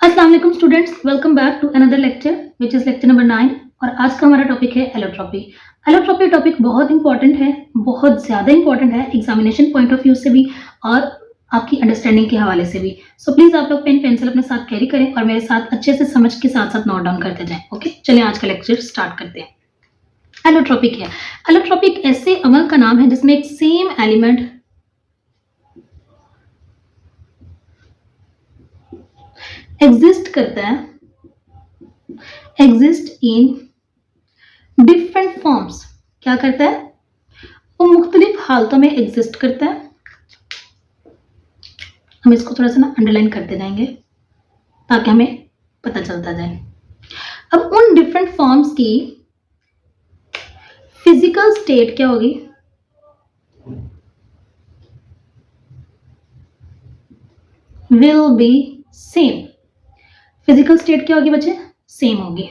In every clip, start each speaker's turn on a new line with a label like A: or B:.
A: अस्सलाम वालेकुम students, welcome back to another lecture which is lecture number 9। और आज का हमारा टॉपिक है एलोट्रॉपी। एलोट्रॉपी टॉपिक बहुत इंपॉर्टेंट है, बहुत ज़्यादा इंपॉर्टेंट है एग्जामिनेशन पॉइंट ऑफ व्यू से भी और आपकी अंडरस्टैंडिंग के हवाले से भी। सो प्लीज़ आप लोग पेन पेंसिल अपने साथ कैरी करें और मेरे साथ अच्छे से समझ के साथ साथ नोट डाउन करते जाएं। ओके, चलिए आज का लेक्चर स्टार्ट करते हैं। एलोट्रॉपी क्या है? एलोट्रॉपी एक ऐसे अमल का नाम है जिसमें एक सेम एलिमेंट एग्जिस्ट करता है, एग्जिस्ट इन डिफरेंट फॉर्म्स। क्या करता है? वो मुख्तलिफ हालतों में एग्जिस्ट करता है। हम इसको थोड़ा सा अंडरलाइन करते जाएंगे ताकि हमें पता चलता जाए। अब उन डिफरेंट फॉर्म्स की फिजिकल स्टेट क्या होगी? Will be same. Physical state क्या होगी बच्चे? सेम होगी।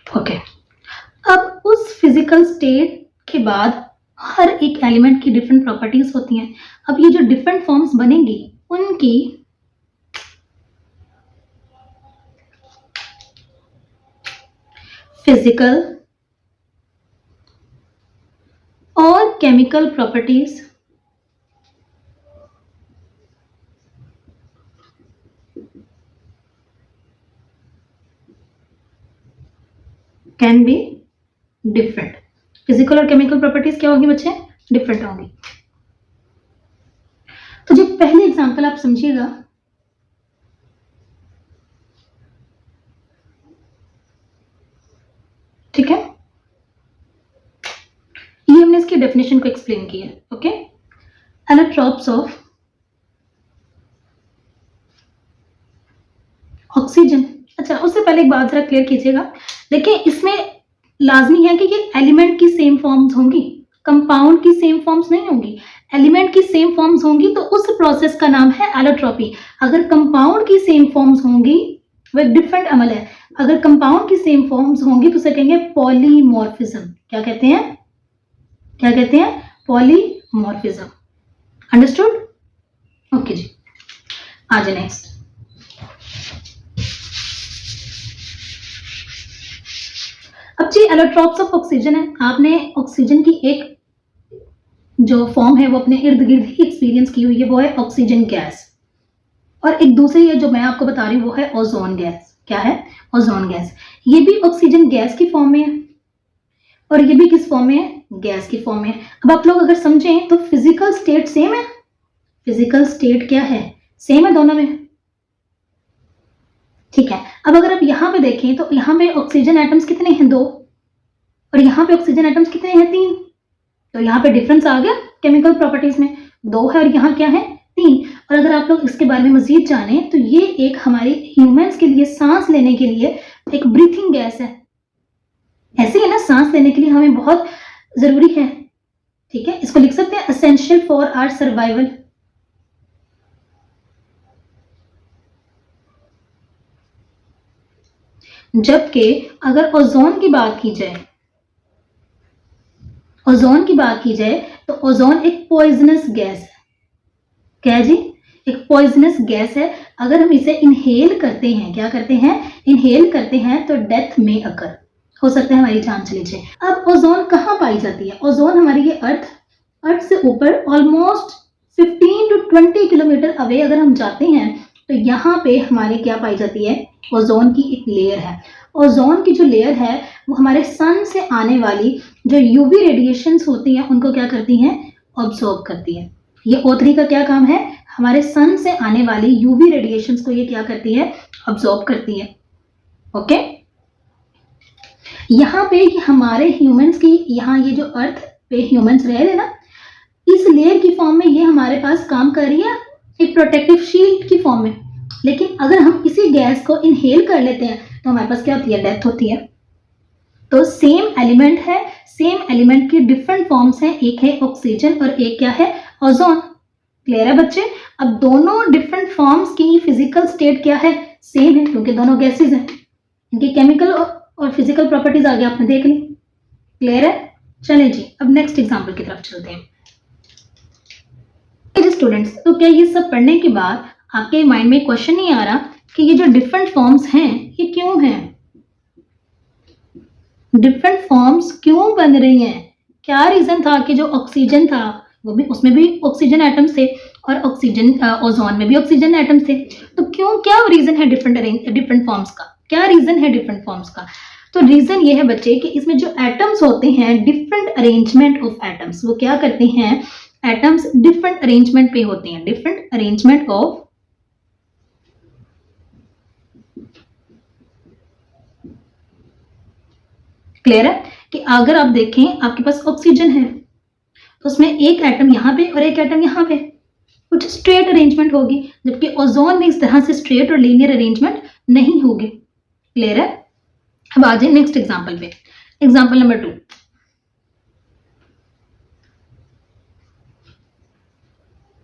A: ओके, अब उस फिजिकल स्टेट के बाद हर एक एलिमेंट की डिफरेंट प्रॉपर्टीज होती हैं। अब ये जो डिफरेंट फॉर्म्स बनेंगी उनकी फिजिकल और chemical properties can be different. Physical और केमिकल प्रॉपर्टीज क्या होगी बच्चे? डिफरेंट होंगी। तो जो पहले एग्जांपल आप समझिएगा, ठीक है, ये हमने इसकी डेफिनेशन को एक्सप्लेन किया है। Okay, allotropes of oxygen. अच्छा, उससे पहले एक बात जरा क्लियर कीजिएगा। देखिए, इसमें लाजमी है कि ये एलिमेंट की सेम फॉर्म्स होंगी, कंपाउंड की सेम फॉर्म्स नहीं होंगी। एलिमेंट की सेम फॉर्म्स होंगी तो उस प्रोसेस का नाम है एलोट्रॉपी। अगर कंपाउंड की सेम फॉर्म्स होंगी वो एक डिफरेंट अमल है। अगर कंपाउंड की सेम फॉर्म्स होंगी तो उसे कहेंगे पॉलीमॉर्फिज्म। क्या कहते हैं? क्या कहते हैं? पॉलीमॉर्फिज्म। अंडरस्टूड? ओके जी, आ जाए नेक्स्ट। अब जी एलोट्रॉप्स ऑफ ऑक्सीजन है। आपने ऑक्सीजन की एक जो फॉर्म है वो अपने इर्द गिर्द ही एक्सपीरियंस की हुई है, वो है ऑक्सीजन गैस। और एक दूसरी है जो मैं आपको बता रही हूँ वो है ओजोन गैस। क्या है? Ozone gas. ये भी ऑक्सीजन गैस की फॉर्म में है और ये भी किस फॉर्म में है? गैस की फॉर्म में है। अब आप लोग अगर समझें तो फिजिकल स्टेट सेम है। फिजिकल स्टेट क्या है? सेम है दोनों में। ठीक है, अब अगर आप यहाँ पे देखें तो यहाँ पे ऑक्सीजन एटम्स कितने हैं? 2। और यहाँ पे ऑक्सीजन एटम्स कितने हैं? 3। तो यहाँ पे डिफरेंस आ गया केमिकल प्रॉपर्टीज में, 2 है और यहाँ क्या है? 3। और अगर आप लोग इसके बारे में मजीद जाने तो ये एक हमारे ह्यूमंस के लिए सांस लेने के लिए एक ब्रीथिंग गैस है। ऐसे है ना, सांस लेने के लिए हमें बहुत जरूरी है। ठीक है, इसको लिख सकते हैं एसेंशियल फॉर आवर सर्वाइवल। जबकि अगर ओजोन की बात की जाए, ओजोन की बात की जाए तो ओजोन एक पॉइजनस गैस है। क्या है जी? एक पॉइजनस गैस है। अगर हम इसे इनहेल करते हैं, क्या करते हैं? इनहेल करते हैं तो डेथ में अकर हो सकता है, हमारी जान चली जाए। अब ओजोन कहाँ पाई जाती है? ओजोन हमारी ये अर्थ से ऊपर ऑलमोस्ट 15 to 20 किलोमीटर अवे अगर हम जाते हैं तो यहाँ पे हमारे क्या पाई जाती है? ओजोन की एक लेयर है। ओजोन की जो लेयर है वो हमारे सन से आने वाली जो यूवी रेडिएशंस होती हैं उनको क्या करती हैं? ऑब्जॉर्ब करती है। ये O3 का क्या काम है? हमारे सन से आने वाली यूवी रेडिएशंस को ये क्या करती है? ऑब्जॉर्ब करती है। ओके, यहाँ पे हमारे ह्यूमंस की, यहाँ ये जो अर्थ पे ह्यूमंस रह रहे ना, इस लेयर की फॉर्म में ये हमारे पास काम कर रही है एक प्रोटेक्टिव शील्ड की फॉर्म में। लेकिन अगर हम इसी गैस को इनहेल कर लेते हैं तो हमारे पास क्या होती है? डेथ होती है। तो सेम एलिमेंट है, सेम एलिमेंट की डिफरेंट फॉर्म्स हैं। एक है ऑक्सीजन और एक क्या है? ओजोन। क्लियर है बच्चे? अब दोनों डिफरेंट फॉर्म्स की फिजिकल स्टेट क्या है? सेम है, क्योंकि दोनों गैसेज हैं। इनकी केमिकल और फिजिकल प्रॉपर्टीज आगे आपने देख ली। क्लियर है? चलें जी, अब नेक्स्ट एग्जांपल की तरफ चलते हैं। स्टूडेंट्स, तो क्या ये सब पढ़ने के बाद आपके माइंड में क्वेश्चन नहीं आ रहा कि ये जो डिफरेंट फॉर्म्स हैं ये क्यों हैं, डिफरेंट फॉर्म्स क्यों बन रही हैं? क्या रीजन था कि जो ऑक्सीजन था वो भी, उसमें भी ऑक्सीजन एटम्स थे और ऑक्सीजन ओजोन में भी ऑक्सीजन एटम्स थे, तो क्यों, क्या रीजन है डिफरेंट फॉर्म्स का, क्या रीजन है डिफरेंट फॉर्म्स का? तो रीजन ये है बच्चे कि इसमें जो एटम्स होते हैं, डिफरेंट अरेंजमेंट ऑफ एटम्स, वो क्या करते हैं, एटम्स डिफरेंट अरेंजमेंट पे होते हैं, डिफरेंट अरेंजमेंट ऑफ, क्लियर है कि अगर आप देखें आपके पास ऑक्सीजन है तो उसमें एक एटम यहाँ पे और एक एटम यहाँ पे, कुछ स्ट्रेट अरेंजमेंट होगी, जबकि ओजोन में इस तरह से स्ट्रेट और लीनियर अरेंजमेंट नहीं होगी। क्लियर है? अब आ जाए नेक्स्ट एग्जांपल पे, एग्जांपल नंबर 2।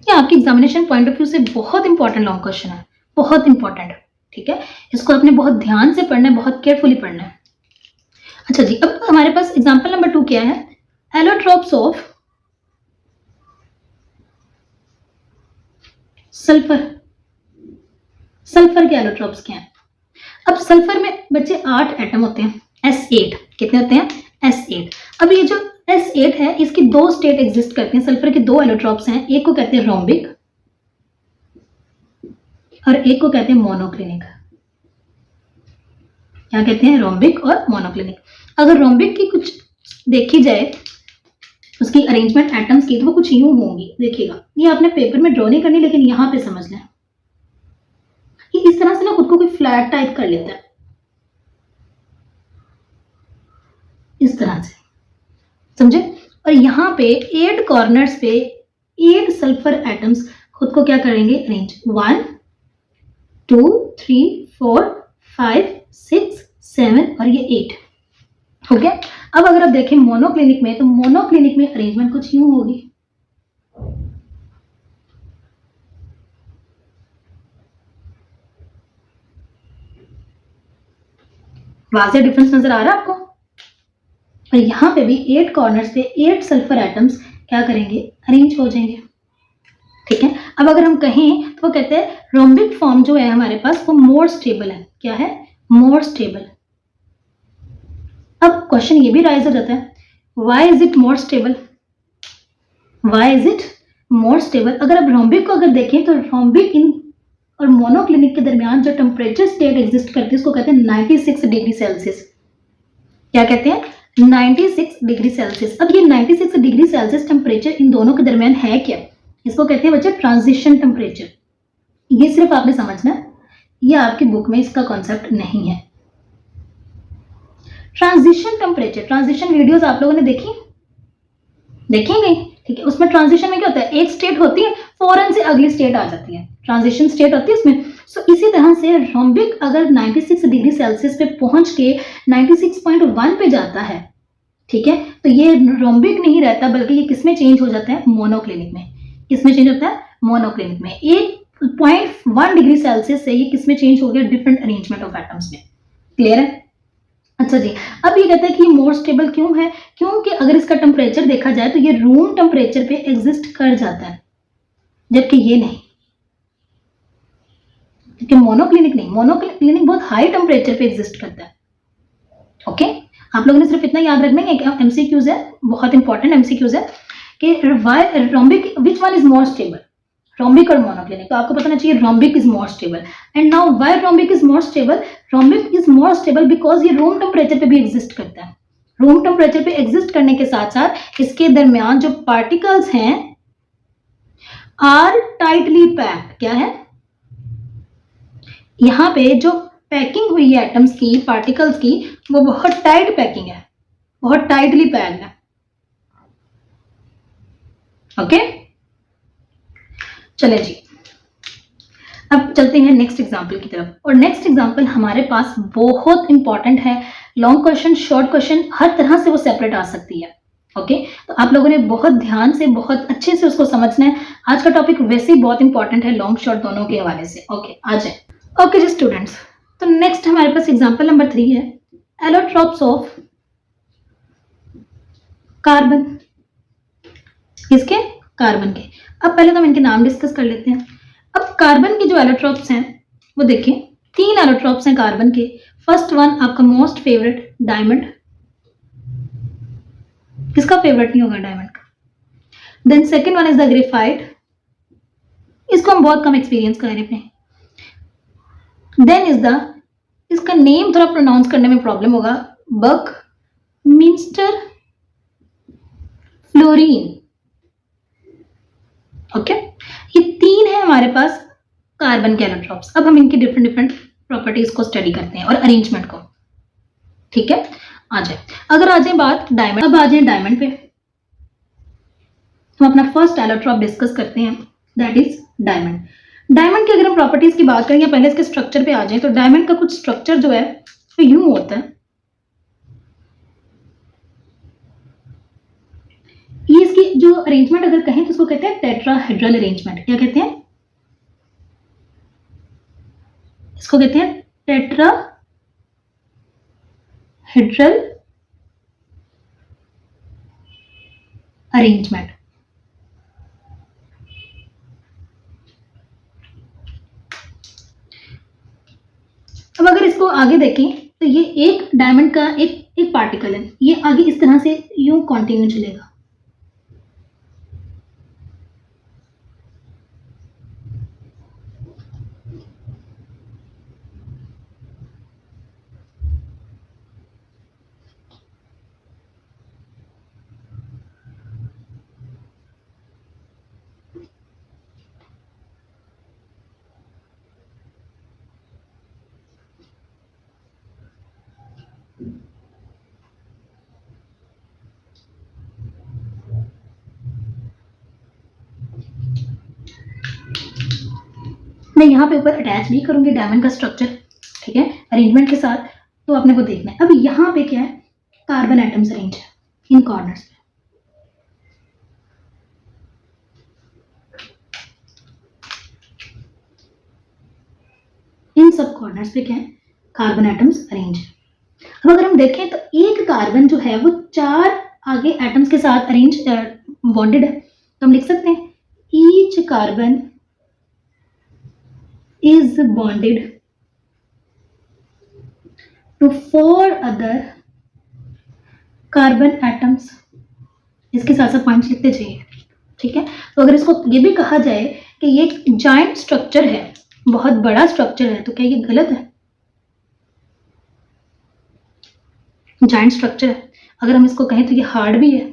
A: ये आपके एग्जामिनेशन पॉइंट ऑफ व्यू से बहुत इंपॉर्टेंट लॉन्ग क्वेश्चन है, बहुत इंपॉर्टेंट है, ठीक है, इसको आपने बहुत ध्यान से पढ़ना है, बहुत केयरफुली पढ़ना है। अच्छा जी, अब हमारे पास एग्जांपल नंबर 2 क्या है, एलोट्रोप्स ऑफ सल्फर, सल्फर के एलोट्रोप्स क्या हैं? अब सल्फर में बच्चे 8 एटम होते हैं, S8, कितने होते हैं, S8। अब ये जो S8 है इसकी 2 स्टेट एग्जिस्ट करते हैं, सल्फर के 2 एलोट्रोप्स हैं, एक को कहते हैं रोम्बिक और एक को कहते हैं मोनोक्लिनिक। क्या कहते हैं, रोम्बिक और मोनोक्लिनिक। अगर रोम्बिक की कुछ देखी जाए उसकी अरेंजमेंट एटम्स की, तो वो कुछ यूं होंगी, देखिएगा, ये आपने पेपर में ड्रॉ नहीं करनी, लेकिन यहां पे समझ लें, ये इस तरह से ना खुद को कोई फ्लैट टाइप कर लेता है, इस तरह से, समझे? और यहाँ पे 8 कॉर्नर्स पे 8 सल्फर एटम्स खुद को क्या करेंगे, अरेंज, 1 2 3 4 5 6 7 और ये 8 हो गया। अब अगर आप देखें मोनोक्लिनिक में, तो मोनोक्लिनिक में अरेंजमेंट कुछ यूं होगी, वाज़ेह डिफरेंस नजर आ रहा है आपको? और यहां पे भी 8 कॉर्नर्स पे 8 सल्फर एटम्स क्या करेंगे, अरेंज हो जाएंगे, ठीक है। अब अगर हम कहें तो वो कहते हैं रोम्बिक फॉर्म जो है हमारे पास वो मोर स्टेबल है, क्या है, मोर स्टेबल। अब क्वेश्चन ये भी राइज हो जाता है, why is it more stable, why is it more stable? अगर आप रोम्बिक को अगर देखें तो रोम्बिक इन और मोनोक्लिनिक के दरमियान जो टेम्परेचर स्टेट एग्जिस्ट करती है उसको कहते हैं 96 डिग्री सेल्सियस। क्या कहते हैं, 96 डिग्री सेल्सियस। अब ये 96 डिग्री सेल्सियस टेम्परेचर इन दोनों के दरमियान है क्या, इसको कहते हैं बच्चे ट्रांजिशन टेम्परेचर। ये सिर्फ आपने समझना है, ये आपकी बुक में इसका कॉन्सेप्ट नहीं है। ट्रांजिशन टेम्परेचर, ट्रांजिशन वीडियोस आप लोगों ने देखेंगे, ठीक है, उसमें ट्रांजिशन में क्या होता है, एक स्टेट होती है फौरन से अगली स्टेट आ जाती है, ट्रांजिशन स्टेट होती है उसमें। सो इसी तरह से रोम्बिक अगर 96 डिग्री सेल्सियस पे पहुंच के 96.1 पे जाता है, ठीक है, तो ये रोम्बिक नहीं रहता, बल्कि ये किसमें चेंज हो जाता है, मोनोक्लिनिक में। किसमें चेंज होता है, मोनोक्लिनिक में। 1.1 डिग्री सेल्सियस से ये किसमें चेंज हो गया, डिफरेंट अरेंजमेंट ऑफ एटम्स में। क्लियर है? अच्छा जी, अब ये कहता है कि ये मोर स्टेबल क्यों है, क्योंकि अगर इसका टेम्परेचर देखा जाए तो ये रूम टेम्परेचर पे एग्जिस्ट कर जाता है, जबकि ये नहीं, क्योंकि मोनोक्लिनिक नहीं, मोनोक्लिनिक बहुत हाई टेम्परेचर पे एग्जिस्ट करता है। ओके, आप लोगों ने सिर्फ इतना याद रखना है, एमसीक्यूज है, बहुत इंपॉर्टेंट एमसीक्यूज है कि rhombic which one is more stable, rhombic और मोनोक्लिनिक। तो आपको पता होना चाहिए rhombic is more stable. And now why rhombic is more stable, rhombic is more stable because ये रूम टेम्परेचर पे भी एग्जिस्ट करता है। रूम टेम्परेचर पे एग्जिस्ट करने के साथ साथ इसके दरमियान जो पार्टिकल्स हैं आर टाइटली पैक्ड। क्या है, यहाँ पे जो पैकिंग हुई है एटम्स की, पार्टिकल्स की, वो बहुत टाइट पैकिंग है, बहुत टाइटली पैक्ड है। ओके, चले जी, अब चलते हैं नेक्स्ट एग्जाम्पल की तरफ। और नेक्स्ट एग्जाम्पल हमारे पास बहुत इंपॉर्टेंट है, लॉन्ग क्वेश्चन, शॉर्ट क्वेश्चन, हर तरह से वो सेपरेट आ सकती है। ओके, तो आप लोगों ने बहुत ध्यान से, बहुत अच्छे से उसको समझना है। आज का टॉपिक वैसे ही बहुत इंपॉर्टेंट है, लॉन्ग शॉर्ट दोनों के हवाले से। ओके, आ जाए। ओके जी स्टूडेंट्स, तो नेक्स्ट हमारे पास एग्जाम्पल नंबर 3 है, एलोट्रोप्स ऑफ कार्बन। किसके, कार्बन के। अब पहले तो हम इनके नाम डिस्कस कर लेते हैं। अब कार्बन के जो एलोट्रॉप्स हैं वो देखिए, 3 एलोट्रॉप्स हैं कार्बन के। फर्स्ट वन आपका मोस्ट फेवरेट डायमंड, किसका फेवरेट नहीं होगा डायमंड का। Then second one is the graphite, इसको हम बहुत कम एक्सपीरियंस कर रहे हैं। देन इज द, इसका नेम थोड़ा प्रोनाउंस करने में प्रॉब्लम होगा, बक मिंस्टर फ्लोरीन। ओके, ये 3 है हमारे पास कार्बन के एलोट्रॉप्स। अब हम इनकी डिफरेंट डिफरेंट प्रॉपर्टीज को स्टडी करते हैं और अरेंजमेंट को। ठीक है, आ जाए, अगर आ जाए बात डायमंड, अब आ जाए डायमंड पे। हम अपना फर्स्ट एलोट्रॉप डिस्कस करते हैं, दैट इज डायमंड। डायमंड की अगर हम प्रॉपर्टीज की बात करें या पहले इसके स्ट्रक्चर पे आ जाए, तो डायमंड का कुछ स्ट्रक्चर जो है वो यूं होता है। ये इसकी जो अरेंजमेंट अगर कहें तो उसको कहते हैं टेट्राहेड्रल अरेंजमेंट। क्या कहते हैं इसको? कहते हैं टेट्राहेड्रल अरेंजमेंट। अब अगर इसको आगे देखें तो ये एक डायमंड का एक पार्टिकल है, ये आगे इस तरह से यूं कंटिन्यू चलेगा। मैं यहाँ पे ऊपर अटैच नहीं करूंगी डायमंड का स्ट्रक्चर, ठीक है, अरेंजमेंट के साथ, तो आपने को देखना है। अब यहाँ पे क्या है, कार्बन एटम्स अरेंज है इन कॉर्नर्स पे। इन सब कॉर्नर्स पे क्या है, कार्बन एटम्स अरेंज है। अब अगर हम देखें तो एक कार्बन जो है वो 4 आगे एटम्स के साथ अरेंज बॉन्डेड है, तो हम लिख सकते हैं each carbon is bonded to 4 other carbon atoms। इसके साथ साथ पॉइंट्स लिखते जाइए, ठीक है। तो अगर इसको ये भी कहा जाए कि ये जाइंट स्ट्रक्चर है, बहुत बड़ा स्ट्रक्चर है, तो क्या ये गलत है? जाइंट स्ट्रक्चर है, अगर हम इसको कहें तो ये हार्ड भी है।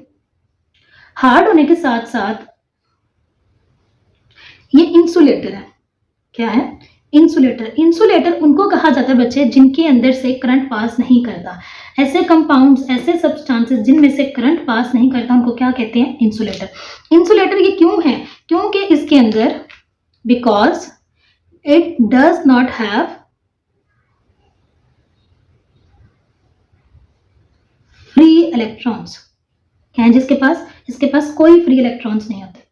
A: हार्ड होने के साथ साथ ये इंसुलेटर है। क्या है? इंसुलेटर। इंसुलेटर उनको कहा जाता है बच्चे जिनके अंदर से करंट पास नहीं करता। ऐसे कंपाउंड्स, ऐसे सब्सटेंसेस जिनमें से करंट पास नहीं करता, उनको क्या कहते हैं? इंसुलेटर। इंसुलेटर ये क्यों है? क्योंकि इसके अंदर, because it does not have free electrons. क्या है जिसके पास? इसके पास कोई फ्री इलेक्ट्रॉन्स नहीं होते।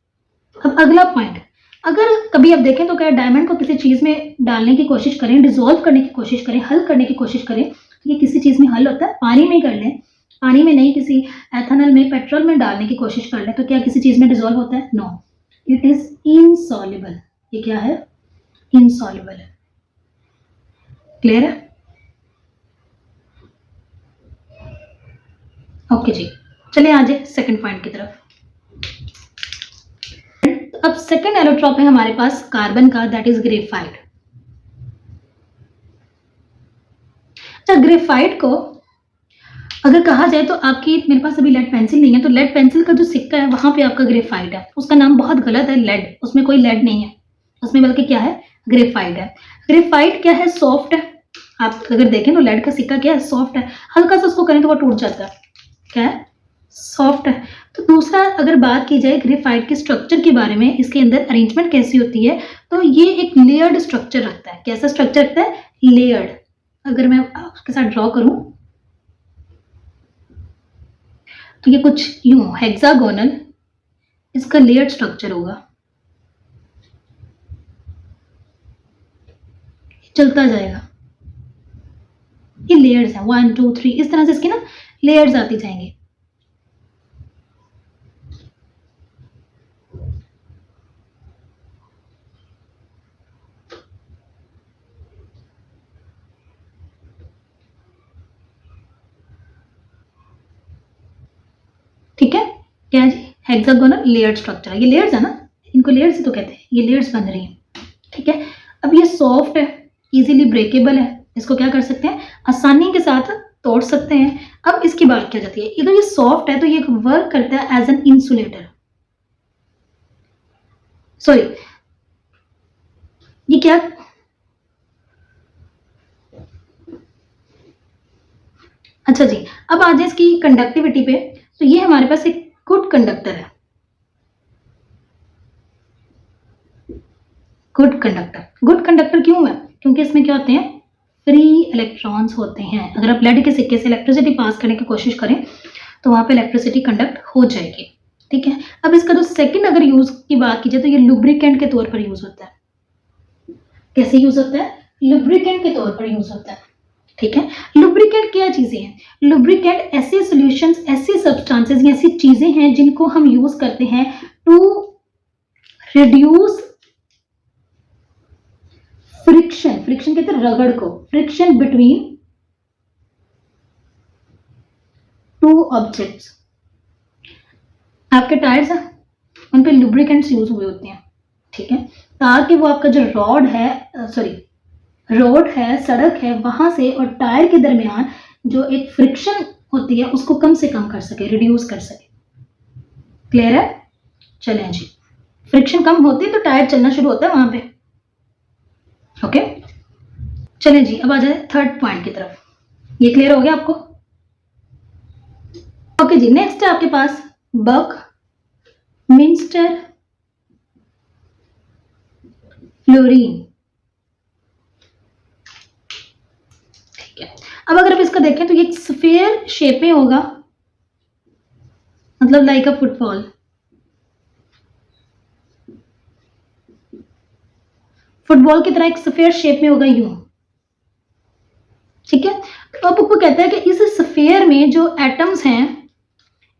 A: अब अगला पॉइंट, अगर कभी आप देखें तो क्या डायमंड को किसी चीज में डालने की कोशिश करें, डिसॉल्व करने की कोशिश करें, हल करने की कोशिश करें, तो ये किसी चीज में हल होता है? पानी में कर लें, पानी में नहीं, किसी एथेनॉल में, पेट्रोल में डालने की कोशिश कर लें, तो क्या किसी चीज में डिसॉल्व होता है? No, it is insoluble. ये क्या है? इनसॉल्युबल है। क्लियर है? ओके जी, चलिए आ जाए सेकंड पॉइंट की तरफ। अब सेकंड एलोट्रॉप है हमारे पास कार्बन का, दैट इज ग्रेफाइट। अच्छा, ग्रेफाइट को अगर कहा जाए तो आपकी, मेरे पास अभी लेड पेंसिल नहीं है, तो लेड पेंसिल का जो सिक्का है वहां पे आपका ग्रेफाइट है। उसका नाम बहुत गलत है, लेड, उसमें कोई लेड नहीं है, उसमें बल्कि क्या है? ग्रेफाइट है। ग्रेफाइट क्या है? सॉफ्ट है। आप अगर देखें तो लेड का सिक्का क्या है? सॉफ्ट है। हल्का सा उसको करें तो वो टूट जाता है। क्या है? सॉफ्ट है। तो दूसरा अगर बात की जाए ग्रेफाइट के स्ट्रक्चर के बारे में, इसके अंदर अरेंजमेंट कैसी होती है, तो ये एक लेयर्ड स्ट्रक्चर रखता है। कैसा स्ट्रक्चर रखता है? लेयर्ड। अगर मैं आपके साथ ड्रॉ करूं तो ये कुछ यूं हेक्सागोनल इसका लेयर्ड स्ट्रक्चर होगा, चलता जाएगा। ये लेयर्स हैं, 1 2 3, इस तरह से इसकी ना लेयर्स आती जाएंगी। Hexagonal layered structure. ये लेयर्स है ना, इनको लेयर्स ही तो कहते हैं, ये लेयर्स बन रही हैं, ठीक है। अब ये सॉफ्ट है, इजीली ब्रेकेबल है, इसको क्या कर सकते हैं, आसानी के साथ तोड़ सकते हैं। अब इसकी बात क्या जाती है, ये तो ये सॉफ्ट है तो ये वर्क करता है एज एन इंसुलेटर, सॉरी ये क्या, अच्छा जी, अब आ जाए इसकी कंडक्टिविटी पे। तो ये हमारे पास एक गुड कंडक्टर है, गुड कंडक्टर। गुड कंडक्टर क्यों है, क्योंकि इसमें क्या होते हैं, फ्री इलेक्ट्रॉन्स होते हैं। अगर आप लेड के सिक्के से इलेक्ट्रिसिटी पास करने की कोशिश करें तो वहां पे इलेक्ट्रिसिटी कंडक्ट हो जाएगी, ठीक है। अब इसका जो सेकंड अगर यूज की बात कीजिए तो ये लुब्रिकेंट के तौर पर यूज होता है। कैसे यूज होता है, लुब्रिकेंट के तौर पर यूज होता है, ठीक है। लुब्रिकेंट क्या चीजें हैं, लुब्रिकेंट ऐसे सॉल्यूशंस, ऐसी सब्सटेंसेस या ऐसी चीजें हैं जिनको हम यूज करते हैं टू रिड्यूस फ्रिक्शन, फ्रिक्शन कहते हैं रगड़ को, फ्रिक्शन बिटवीन टू ऑब्जेक्ट्स। आपके टायर्स हैं उन पे लुब्रिकेंट्स यूज हुए होते हैं, ठीक है, ताकि वो आपका जो रोड है, सड़क है, वहां से और टायर के दरमियान जो एक फ्रिक्शन होती है उसको कम से कम कर सके, रिड्यूस कर सके। क्लियर है, चलें जी। फ्रिक्शन कम होती है तो टायर चलना शुरू होता है वहां पे, ओके। चलें जी, अब आ जाए थर्ड पॉइंट की तरफ। ये क्लियर हो गया आपको, ओके जी। नेक्स्ट है आपके पास बकमिंस्टर फ्लोरीन, ठीक है। अब अगर आप इसका देखें तो ये एक स्फीयर शेप में होगा, मतलब लाइक अ फुटबॉल, फुटबॉल की तरह एक स्फीयर शेप में होगा यूं, ठीक है। तो अब वो कहता है कि इस स्फीयर में जो एटम्स हैं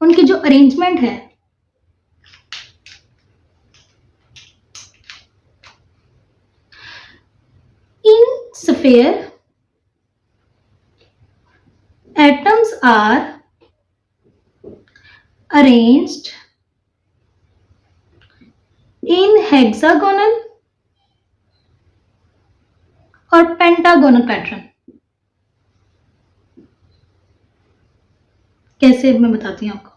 A: उनकी जो अरेंजमेंट है, in sphere atoms are arranged in hexagonal और पेंटागोनल पैटर्न। कैसे मैं बताती हूँ आपको।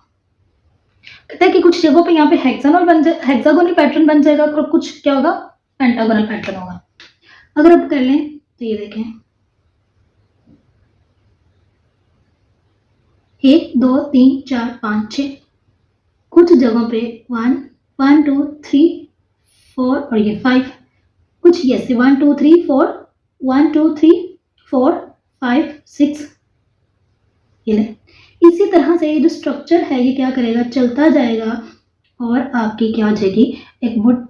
A: कहता है कि कुछ जगहों पे यहाँ पे हेक्सागोनल पैटर्न बन जाएगा और कुछ क्या होगा, पेंटागोनल पैटर्न होगा। अगर आप कर लें तो ये देखें 1 2 3 4 5 6, कुछ जगहों पे 1 1 2 3 4 और ये 5, कुछ ये से 1 2 3 4 1 2 3 4 5 6, ये ले। इसी तरह से ये जो स्ट्रक्चर है ये क्या करेगा, चलता जाएगा और आपकी क्या हो जाएगी, एक वुड,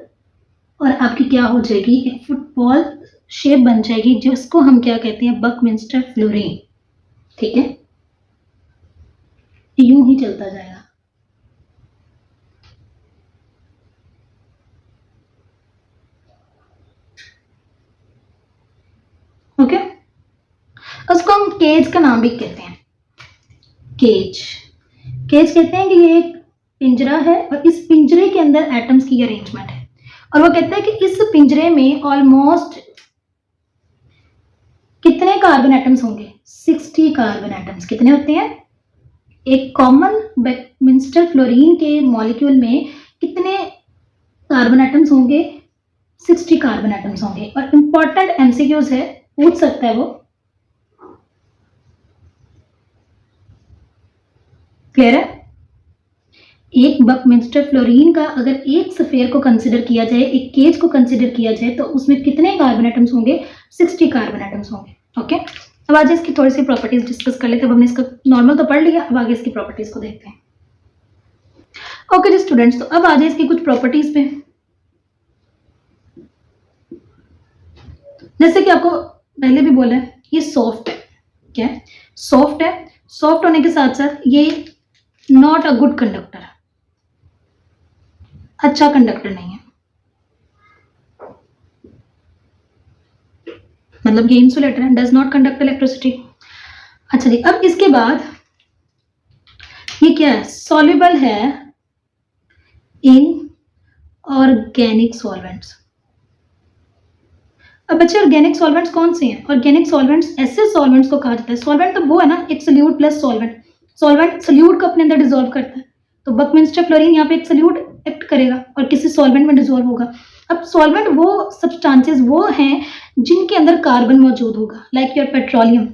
A: और आपकी क्या हो जाएगी, एक फुटबॉल शेप बन जाएगी, जिसको हम क्या कहते हैं, बकमिंस्टर फ्लोरीन, ठीक है। यूं ही चलता जाएगा, ओके। उसको हम केज का नाम भी कहते हैं, केज। केज कहते हैं कि ये एक पिंजरा है और इस पिंजरे के अंदर एटम्स की अरेंजमेंट है, और वो कहता है कि इस पिंजरे में ऑलमोस्ट कितने कार्बन एटम्स होंगे, 60 कार्बन एटम्स। कितने होते हैं, एक कॉमन बकमिंस्टर फ्लोरीन के मॉलिक्यूल में कितने कार्बन एटम्स होंगे, 60 कार्बन एटम्स होंगे। और इंपॉर्टेंट एमसीक्यूज है, पूछ सकता है वो। क्लियर है, एक बकमिंस्टर फ्लोरीन का अगर एक स्फीयर को कंसीडर किया जाए, एक केज को कंसीडर किया जाए, तो उसमें कितने कार्बन एटम्स होंगे, 60 कार्बन एटम्स होंगे, ओके। अब आज इसकी थोड़ी सी प्रॉपर्टीज डिस्कस कर लेते हैं। अब हमने इसका नॉर्मल तो पढ़ लिया, अब आगे इसकी प्रॉपर्टीज को देखते हैं, ओके जी स्टूडेंट्स। तो अब आ जाए इसकी कुछ प्रॉपर्टीज पे। जैसे कि आपको पहले भी बोला है, ये सॉफ्ट है, क्या है, सॉफ्ट है। सॉफ्ट होने के साथ साथ ये नॉट अ गुड कंडक्टर, अच्छा कंडक्टर नहीं है, मतलब ये इंसुलेटर है, डज नॉट कंडक्ट इलेक्ट्रिसिटी। अच्छा जी, अब इसके बाद ये क्या है, सॉल्युबल है इन ऑर्गेनिक सॉल्वेंट्स। अब बच्चे ऑर्गेनिक सॉल्वेंट्स कौन से हैं? ऑर्गेनिक सॉल्वेंट्स ऐसे सॉल्वेंट्स को कहा जाता है, सॉल्वेंट तो वो है ना, एक solute plus solvent, solvent solute को अपने अंदर डिसॉल्व करता है, तो बकमिंस्टर फ्लोरीन यहाँ पे एक सोल्यूट एक्ट करेगा और किसी सॉल्वेंट में डिसॉल्व होगा। अब सॉल्वेंट वो सब्सटेंसेस वो हैं जिनके अंदर कार्बन मौजूद होगा, लाइक योर पेट्रोलियम,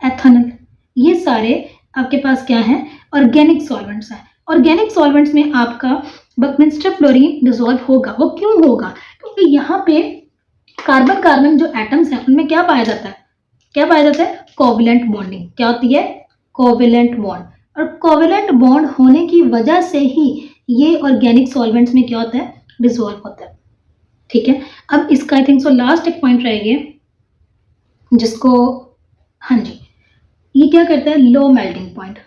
A: एथेनॉल, ये सारे आपके पास क्या है? ऑर्गेनिक सॉल्वेंट्स हैं। ऑर्गेनिक सॉल्वेंट्स में आपका बकमिंस्टर फ्लोरीन डिसॉल्व होगा। वो क्यों होगा? क्योंकि यहाँ पे कार्बन कार्बन जो एटम्स हैं उनमें क्या पाया जाता है? क्या पाया जाता है? Covalent bonding. क्या होती है? Covalent bond. और कोवेलेंट बॉन्ड होने की वजह से ही ये ऑर्गेनिक सॉल्वेंट्स में क्या होता है? डिसॉल्व होता है। ठीक है, अब इसका आई थिंक सो लास्ट एक पॉइंट रह गया जिसको, हाँ जी, ये क्या करता है? Low melting point.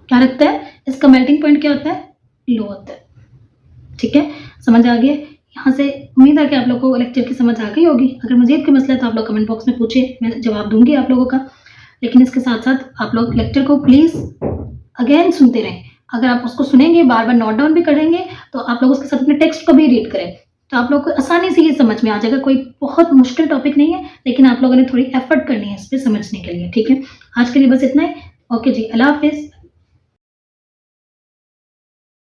A: क्या रखता है? इसका मेल्टिंग पॉइंट क्या होता है? लो होता है। ठीक है, समझ आ गया? यहाँ से उम्मीद है कि आप लोगों को लेक्चर की समझ आ गई होगी। अगर मजीद कोई मसला है तो आप लोग कमेंट बॉक्स में पूछिए, मैं जवाब दूंगी आप लोगों का। लेकिन इसके साथ साथ आप लोग लेक्चर को प्लीज़ अगेन सुनते रहें। अगर आप उसको सुनेंगे, बार बार नोट डाउन भी करेंगे, तो आप लोग उसके साथ अपने टेक्स्ट को भी रीड करें, तो आप लोग को आसानी से ये समझ में आ जाएगा। कोई बहुत मुश्किल टॉपिक नहीं है, लेकिन आप लोगों ने थोड़ी एफर्ट करनी है इस पर समझने के लिए। ठीक है, आज के लिए बस इतना ही। ओके जी, अल्लाह हाफिज़।